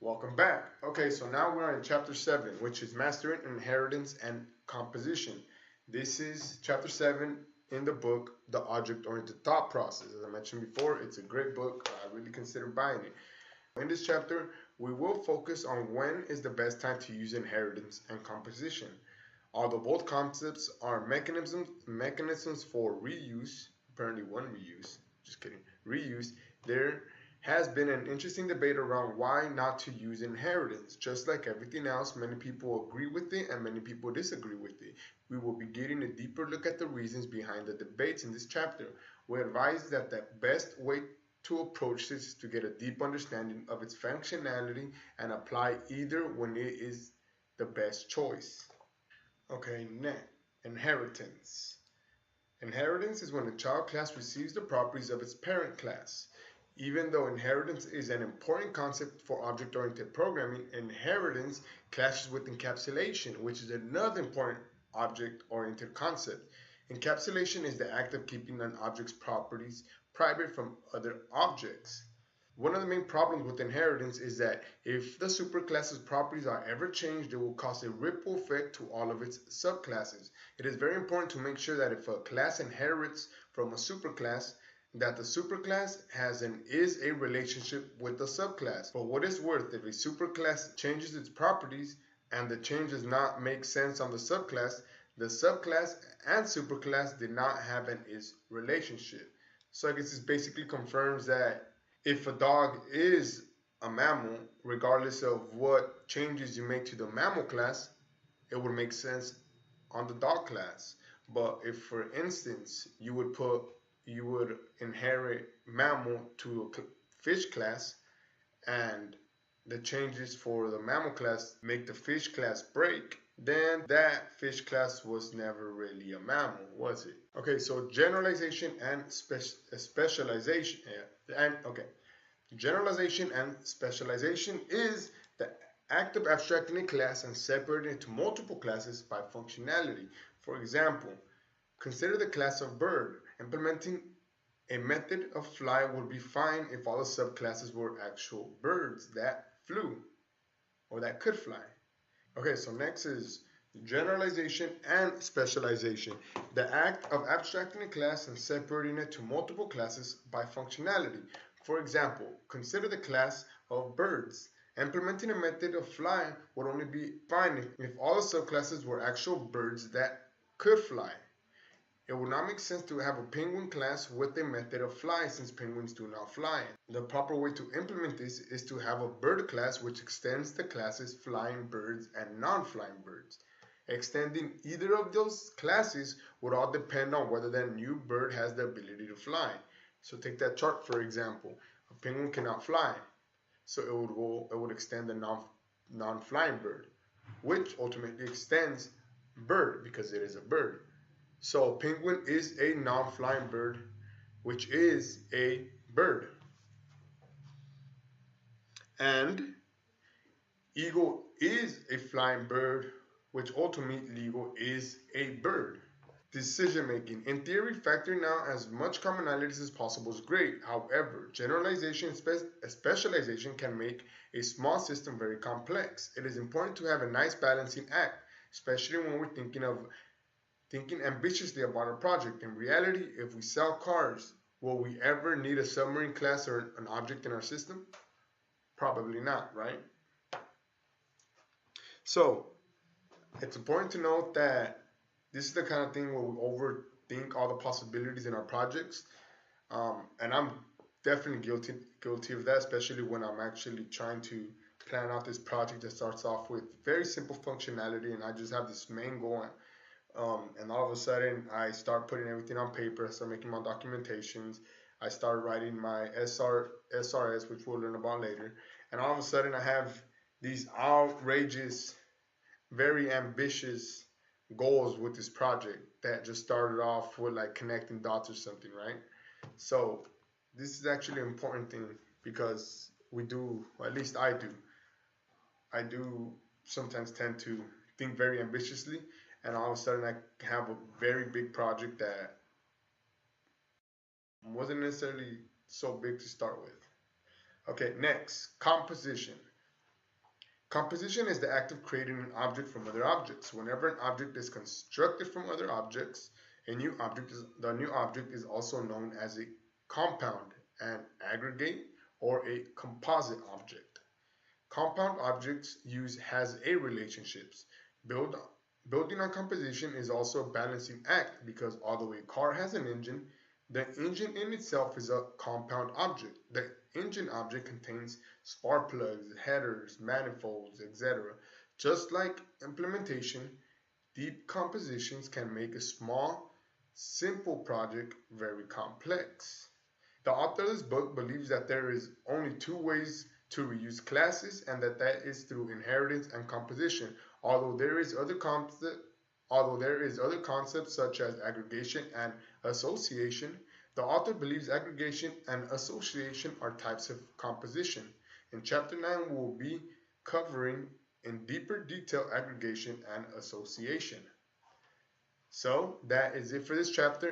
Welcome back. Okay, so now we're in chapter 7, which is mastering inheritance and composition. This is chapter 7 in the book, The Object Oriented Thought Process. As I mentioned before, it's a great book. I really consider buying it. In this chapter, we will focus on when is the best time to use inheritance and composition. Although both concepts are mechanisms for reuse, apparently one reuse, just kidding, reuse, there has been an interesting debate around why not to use inheritance. Just like everything else, many people agree with it and many people disagree with it. We will be getting a deeper look at the reasons behind the debates in this chapter. We advise that the best way to approach this is to get a deep understanding of its functionality and apply either when it is the best choice. Okay, next, inheritance. Inheritance is when a child class receives the properties of its parent class. Even though inheritance is an important concept for object-oriented programming, inheritance clashes with encapsulation, which is another important object-oriented concept. Encapsulation is the act of keeping an object's properties private from other objects. One of the main problems with inheritance is that if the superclass's properties are ever changed, it will cause a ripple effect to all of its subclasses. It is very important to make sure that if a class inherits from a superclass, that the superclass is a relationship with the subclass. For what it's worth, if a superclass changes its properties and the change does not make sense on the subclass and superclass did not have an is relationship. So I guess this basically confirms that if a dog is a mammal, regardless of what changes you make to the mammal class, it would make sense on the dog class. But if, for instance, you would inherit mammal to a fish class, and the changes for the mammal class make the fish class break, then that fish class was never really a mammal, was it? Okay, so generalization and specialization. Generalization and specialization is the act of abstracting a class and separating it into multiple classes by functionality. For example, consider the class of bird. Implementing a method of fly would be fine if all the subclasses were actual birds that flew or that could fly. Okay, so next is generalization and specialization. The act of abstracting a class and separating it to multiple classes by functionality. For example, consider the class of birds. Implementing a method of fly would only be fine if all the subclasses were actual birds that could fly. It would not make sense to have a penguin class with a method of fly since penguins do not fly. The proper way to implement this is to have a bird class which extends the classes flying birds and non-flying birds. Extending either of those classes would all depend on whether that new bird has the ability to fly. So take that chart for example. A penguin cannot fly, so it would extend the non-flying bird, which ultimately extends bird because it is a bird. So penguin is a non-flying bird, which is a bird. And eagle is a flying bird, which ultimately eagle is a bird. Decision making. In theory, factoring out as much commonalities as possible is great. However, generalization and specialization can make a small system very complex. It is important to have a nice balancing act, especially when we're thinking ambitiously about a project. In reality, if we sell cars, will we ever need a submarine class or an object in our system? Probably not, right? So, it's important to note that this is the kind of thing where we overthink all the possibilities in our projects. And I'm definitely guilty of that, especially when I'm actually trying to plan out this project that starts off with very simple functionality and I just have this main goal. And all of a sudden, I start putting everything on paper. I start making my documentations. I start writing my SRS, which we'll learn about later. And all of a sudden, I have these outrageous, very ambitious goals with this project that just started off with like connecting dots or something, right? So this is actually an important thing because we do, or at least I do sometimes tend to think very ambitiously, and all of a sudden I have a very big project that wasn't necessarily so big to start with. Okay, next, composition. Composition is the act of creating an object from other objects. Whenever an object is constructed from other objects, the new object is also known as a compound, an aggregate, or a composite object. Compound objects use has-a relationships. Build, Building on composition is also a balancing act because although a car has an engine, the engine in itself is a compound object. The engine object contains spark plugs, headers, manifolds, etc. Just like implementation, deep compositions can make a small, simple project very complex. The author of this book believes that there is only two ways to reuse classes and that is through inheritance and composition. Although there is other concepts such as aggregation and association, the author believes aggregation and association are types of composition. In chapter 9 we will be covering in deeper detail aggregation and association. So that is it for this chapter.